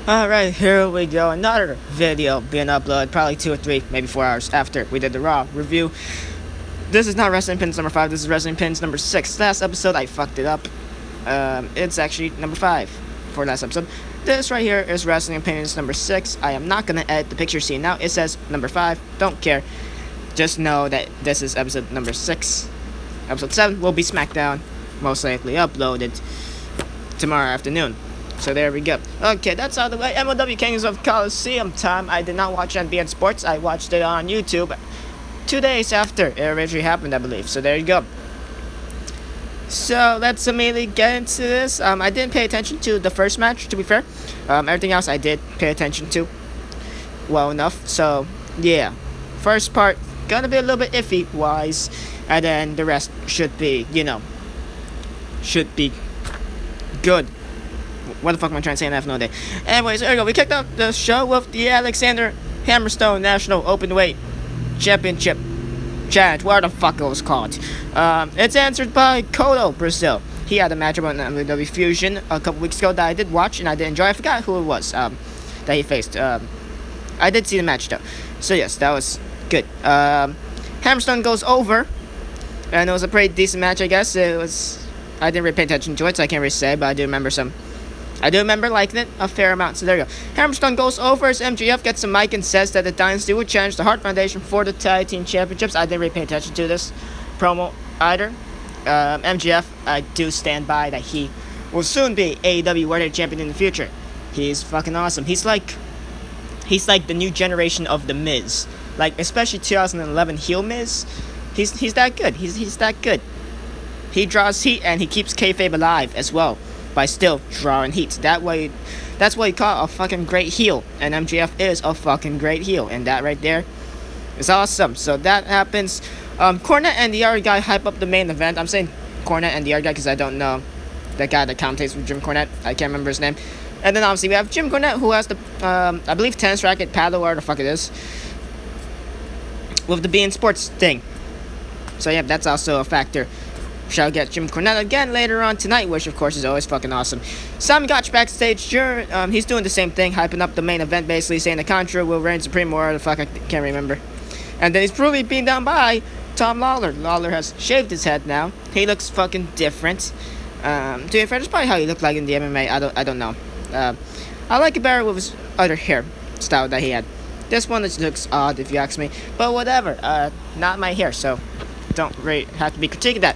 Alright, here we go. Another video being uploaded probably 2 or 3, maybe 4 hours after we did the Raw review. This is not Wrestling Pins number 5, this is Wrestling Pins number 6. Last episode, I fucked it up. It's actually number 5 for last episode. This right here is Wrestling Pins number 6. I am not gonna edit the picture scene now. It says number 5. Don't care. Just know that this is episode number 6. Episode 7 will be SmackDown, most likely uploaded tomorrow afternoon. So there we go. Okay, that's out of the way. MLW Kings of Colosseum time. I did not watch NBN Sports. I watched it on YouTube 2 days after it originally happened, I believe. So there you go. So let's immediately get into this. I didn't pay attention to the first match, to be fair. Everything else I did pay attention to well enough. So yeah, first part gonna be a little bit iffy wise, and then the rest should be, should be good. What the fuck am I trying to say? I have no idea. Anyways, there we go. We kicked off the show with the Alexander Hammerstone National Openweight Championship challenge. What the fuck it was called. It's answered by Kodo Brazil. He had a matchup on MLW Fusion a couple weeks ago that I did watch and I did enjoy. I forgot who it was that he faced. I did see the match though. So yes, that was good. Hammerstone goes over, and it was a pretty decent match, I guess. I didn't really pay attention to it, so I can't really say, but I do remember liking it a fair amount, so there you go. Hammerstone goes over as MJF gets a mic and says that the Dynasty would challenge the Hart Foundation for the Tag Team Championships. I didn't really pay attention to this promo either. MJF, I do stand by that he will soon be AEW World Heavyweight Champion in the future. He's fucking awesome. He's like the new generation of The Miz. Like, especially 2011 heel Miz. He's that good. He's that good. He draws heat and he keeps kayfabe alive as well by still drawing heat. That's what you call a fucking great heel, and MJF is a fucking great heel, and that right there is awesome. So that happens. Cornette and the other guy hype up the main event. I'm saying Cornette and the other guy because I don't know the guy that commentates with Jim Cornette. I can't remember his name. And then obviously we have Jim Cornette, who has the I believe tennis racket, paddle, whatever the fuck it is, with the beIN Sports thing. So yeah, that's also a factor. Shall get Jim Cornette again later on tonight, which of course is always fucking awesome. Simon Gotch backstage, sure, he's doing the same thing, hyping up the main event, basically saying the Contra will reign supreme, or the fuck, I can't remember. And then he's probably being down by Tom Lawler. Lawler has shaved his head now. He looks fucking different. To be fair, that's probably how he looked like in the MMA. I don't know. I like it better with his other hair style that he had. This one just looks odd if you ask me, but whatever. Not my hair, so don't really have to be critiquing that.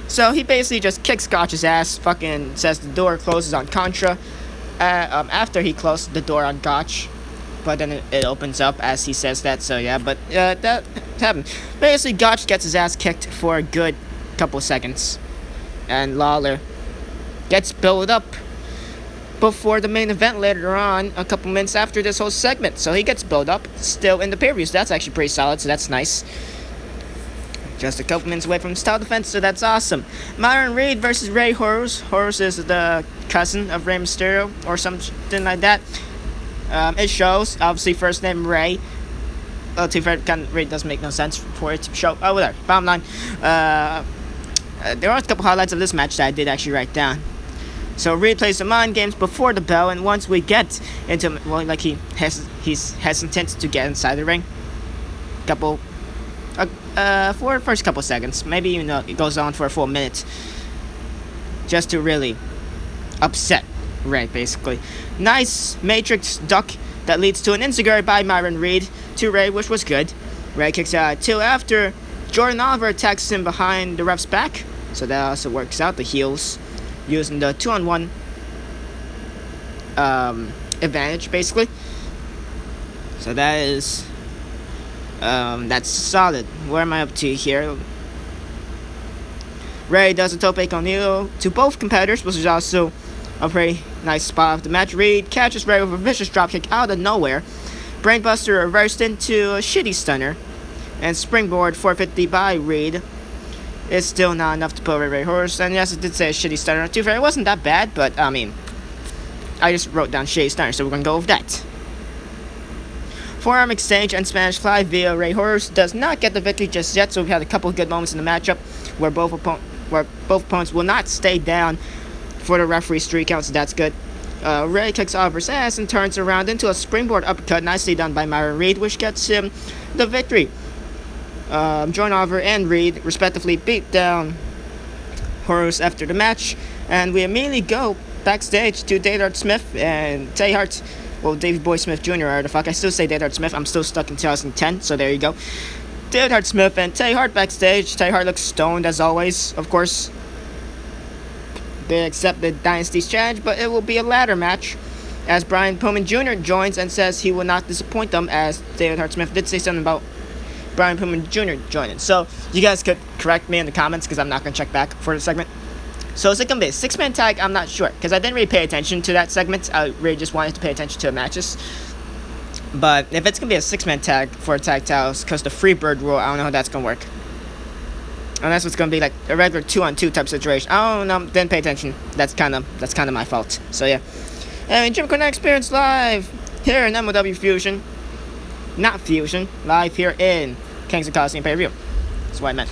So he basically just kicks Gotch's ass, fucking says the door closes on Contra, after he closed the door on Gotch, but then it opens up as he says that, so yeah, but that happened. Basically, Gotch gets his ass kicked for a good couple seconds, and Lawler gets built up before the main event later on, a couple minutes after this whole segment, so he gets built up still in the pay-per-view, so that's actually pretty solid, so that's nice. Just a couple minutes away from style defense, so that's awesome. Myron Reed versus Rey Horus. Horus is the cousin of Rey Mysterio, or something like that. It shows, obviously, first name Rey. To be fair, kind of really doesn't make no sense for it to show. Oh, whatever. Bottom line, there are a couple highlights of this match that I did actually write down. So Reed plays the mind games before the bell, and once we get into, well, like he's hesitant to get inside the ring. For the first couple seconds, maybe it goes on for a full minute, just to really upset Rey, basically. Nice Matrix duck that leads to an enziguri by Myron Reed to Rey, which was good. Rey kicks out two after Jordan Oliver attacks him behind the ref's back, so that also works out. The heels using the 2-on-1 advantage, basically. So that is that's solid. Where am I up to here? Rey does a tope con hilo to both competitors, which is also a pretty nice spot of the match. Reed catches Rey with a vicious dropkick out of nowhere. Brainbuster reversed into a shitty stunner, and springboard 450 by Reed. It's still not enough to put Rey Horus, and yes, it did say a shitty stunner. To be fair, it wasn't that bad, but I mean, I just wrote down shitty stunner, so we're gonna go with that. Forearm exchange and Spanish fly via Rey Horus does not get the victory just yet, so we've had a couple of good moments in the matchup where both opponents will not stay down for the referee 3 count, so that's good. Ray kicks Oliver's ass and turns around into a springboard uppercut, nicely done by Myron Reed, which gets him the victory. John Oliver and Reed respectively beat down Horus after the match, and we immediately go backstage to Dayhart Smith and Tay Hart. Well, Davey Boy Smith Jr. or the fuck. I still say Dayhart Smith. I'm still stuck in 2010, so there you go. Dayhart Smith and Tay Hart backstage. Tay Hart looks stoned as always, of course. They accept the Dynasty's challenge, but it will be a ladder match, as Brian Pillman Jr. joins and says he will not disappoint them, as Dayhart Smith did say something about Brian Pillman Jr. joining. So you guys could correct me in the comments, because I'm not going to check back for the segment. So is it going to be a 6-man tag? I'm not sure, because I didn't really pay attention to that segment. I really just wanted to pay attention to the matches. But if it's going to be a 6-man tag for tag titles, because the Freebird rule, I don't know how that's going to work. Unless it's going to be like a regular 2-on-2 type situation. I don't know, didn't pay attention. That's kind of my fault. So yeah. And Jim Cornette Experience live here in MLW Fusion. Not Fusion. Live here in Kings of Colosseum Ppv. That's what I meant.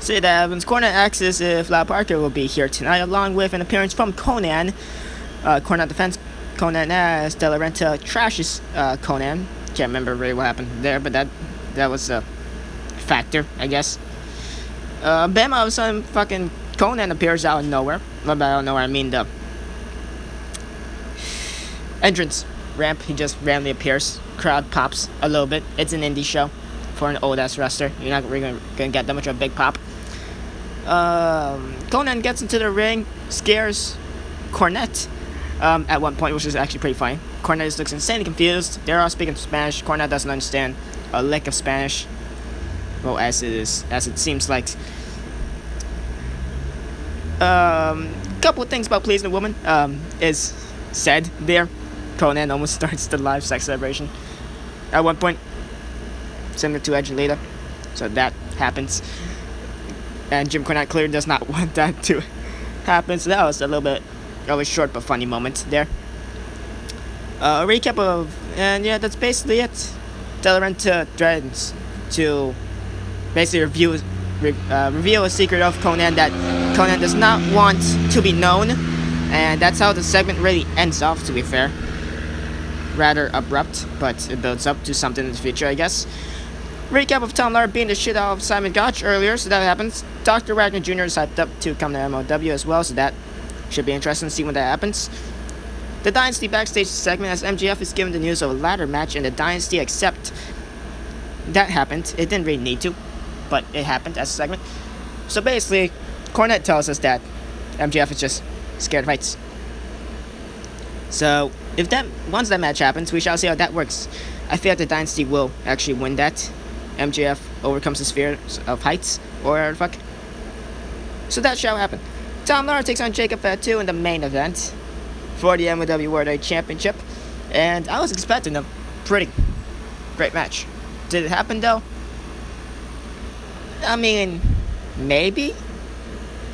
See that happens. Cornette asks if Lyle Parker will be here tonight, along with an appearance from Conan. Cornette defends Conan as De La Renta trashes Conan. Can't remember really what happened there, but that was a factor, I guess. Bam, all of a sudden, fucking Conan appears out of nowhere. Well, by out of nowhere, I mean the entrance ramp. He just randomly appears. Crowd pops a little bit. It's an indie show for an old-ass wrestler. You're not really gonna get that much of a big pop. Conan gets into the ring, scares Cornette at one point, which is actually pretty funny. Cornette just looks insanely confused. They're all speaking Spanish. Cornette doesn't understand a lick of Spanish. Well, as it seems like. Couple of things about pleasing a woman is said there. Conan almost starts the live sex celebration at one point, similar to Edge later. So that happens, and Jim Cornette clearly does not want that to happen. So that was a little bit of a short but funny moment there. A recap of, and yeah, that's basically it. De La Renta threatens to basically reveal a secret of Conan that Conan does not want to be known, and that's how the segment really ends off, to be fair. Rather abrupt, but it builds up to something in the future, I guess. Recap of Tom Lawlor beating the shit out of Simon Gotch earlier, so that happens. Dr. Wagner Jr. is hyped up to come to MLW as well, so that should be interesting to see when that happens. The Dynasty backstage segment, as MJF is given the news of a ladder match in the Dynasty, except that happened. It didn't really need to, but it happened as a segment. So basically, Cornette tells us that MJF is just scared of heights. So once that match happens, we shall see how that works. I feel like the Dynasty will actually win that. MJF overcomes his fear of heights, or whatever the fuck. So that shall happen. Tom Lawlor takes on Jacob Fatu in the main event for the MLW World Heavyweight Championship, and I was expecting a pretty great match. Did it happen though? I mean, maybe.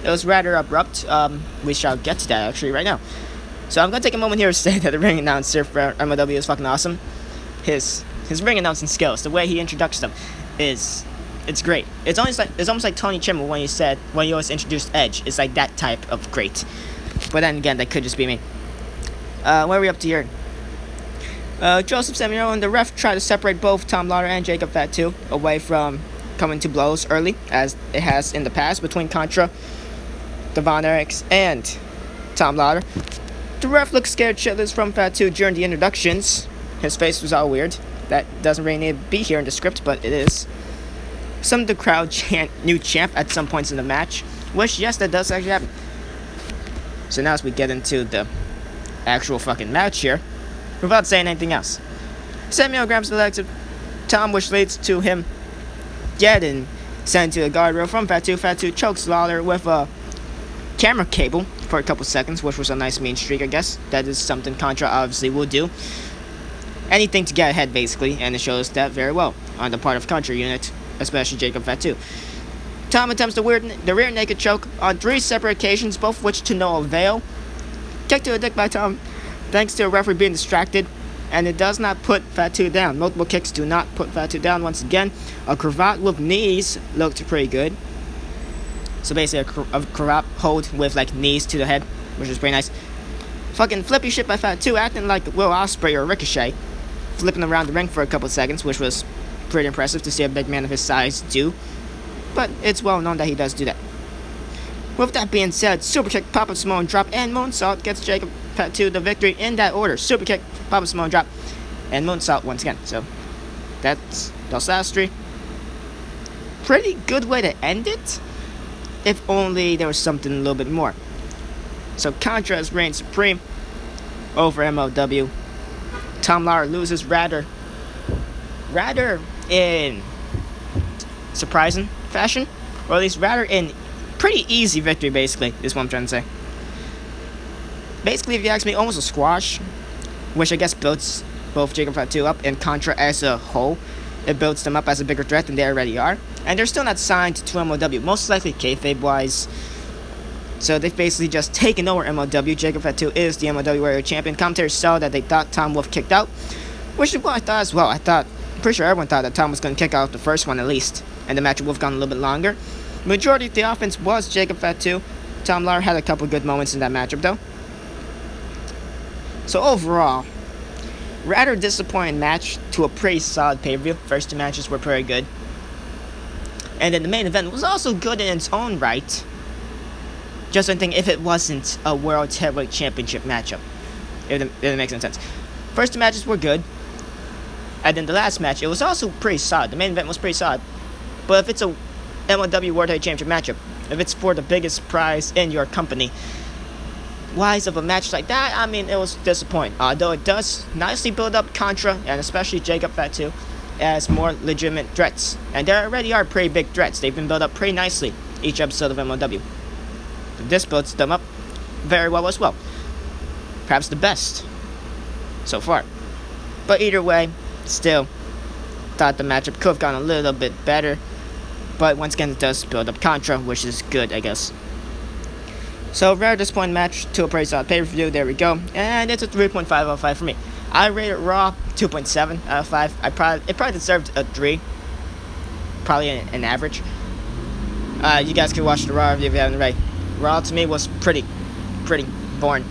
It was rather abrupt. We shall get to that actually right now. So I'm gonna take a moment here to say that the ring announcer for MLW is fucking awesome. His ring announcing skills, the way he introduced them, it's great. It's almost like Tony Chimel when he always introduced Edge. It's like that type of great. But then again, that could just be me. Where are we up to here? Joseph Samuel and the ref try to separate both Tom Lawlor and Jacob Fatu away from coming to blows early, as it has in the past between Contra, Devon Eriks, and Tom Lawlor. The ref looks scared shitless from Fatu during the introductions. His face was all weird. That doesn't really need to be here in the script, but it is. Some of the crowd chant new champ at some points in the match, which, yes, that does actually happen. So now as we get into the actual fucking match here, without saying anything else, Samuel grabs the legs of Tom, which leads to him getting sent to the guardrail from Fatu. Fatu chokes Lawlor with a camera cable for a couple seconds, which was a nice mean streak, I guess. That is something Contra obviously will do. Anything to get ahead, basically, and it shows that very well on the part of Contra unit, especially Jacob Fatu. Tom attempts the rear naked choke on 3 separate occasions, both of which to no avail. Kick to the dick by Tom, thanks to a referee being distracted, and it does not put Fatu down. Multiple kicks do not put Fatu down once again. A cravat with knees looked pretty good. So basically a cravat hold with like knees to the head, which is pretty nice. Fucking flippy shit by Fatu, acting like Will Ospreay or Ricochet, flipping around the ring for a couple seconds, which was pretty impressive to see a big man of his size do. But it's well known that he does do that. With that being said, super kick, pop-up Samoan drop, and moonsault gets Jacob Fatu the victory in that order. Super kick, pop-up Samoan drop, and moonsault once again. So that's those last three. Pretty good way to end it, if only there was something a little bit more. So Contra reigns supreme over MLW. Tom Lawler loses rather in surprising fashion, or at least rather in pretty easy victory, basically, is what I'm trying to say. Basically, if you ask me, almost a squash, which I guess builds both Jacob Fatu up and Contra as a whole. It builds them up as a bigger threat than they already are. And they're still not signed to MLW, most likely kayfabe-wise. So they've basically just taken over MLW. Jacob Fatu is the MLW Warrior Champion. Commentators saw that they thought Tom Wolf kicked out, which is what I thought as well. I'm pretty sure everyone thought that Tom was going to kick out the first one at least, and the match would have gone a little bit longer. Majority of the offense was Jacob Fatu. Tom Lawler had a couple good moments in that matchup though. So overall, rather disappointing match to a pretty solid pay-per-view. First two matches were pretty good. And then the main event was also good in its own right. Just one thing, if it wasn't a World Heavyweight Championship matchup. If it makes any sense. First two matches were good. And then the last match, it was also pretty solid. The main event was pretty solid. But if it's a MLW World Heavyweight Championship matchup, if it's for the biggest prize in your company, wise of a match like that, I mean, it was disappointing. Although it does nicely build up Contra, and especially Jacob Fatu, as more legitimate threats. And there already are pretty big threats. They've been built up pretty nicely each episode of MLW. This builds them up very well as well. Perhaps the best so far. But either way, still thought the matchup could have gone a little bit better. But once again, it does build up Contra, which is good, I guess. So, very disappointing match to a pretty solid pay-per-view. There we go. And it's a 3.5 out of 5 for me. I rated Raw 2.7 out of 5. It probably deserved a 3. Probably an average. You guys can watch the Raw review if you haven't already. Raw to me was pretty boring.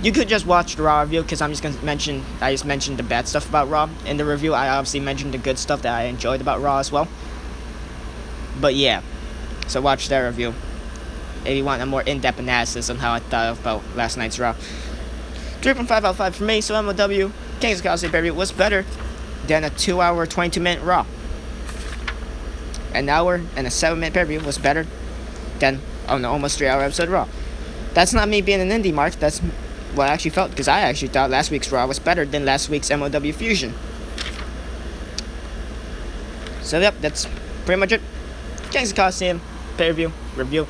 You could just watch the Raw review because I just mentioned the bad stuff about Raw. In the review, I obviously mentioned the good stuff that I enjoyed about Raw as well. But yeah, so watch that review if you want a more in-depth analysis on how I thought about last night's Raw. 3.5 out of 5 for me, so MLW Kings of Colosseum Ppv was better than a 2-hour, 22-minute Raw. An hour and a 7-minute pay-per-view was better than an almost 3-hour episode of Raw. That's not me being an indie mark, that's what I actually felt, because I actually thought last week's Raw was better than last week's MLW Fusion. So yep, that's pretty much it. Kings of Colosseum pay-per-view review.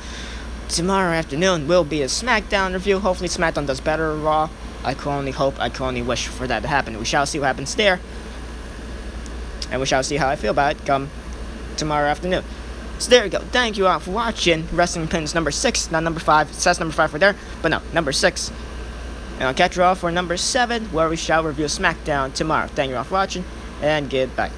Tomorrow afternoon will be a SmackDown review. Hopefully SmackDown does better than Raw. I can only hope, I can only wish for that to happen. We shall see what happens there. And we shall see how I feel about it come tomorrow afternoon. So there we go. Thank you all for watching Wrestling Pins number 6, not number 5. It says number 5 for there, but no, number 6. And I'll catch you all for number 7, where we shall review SmackDown tomorrow. Thank you all for watching, and goodbye.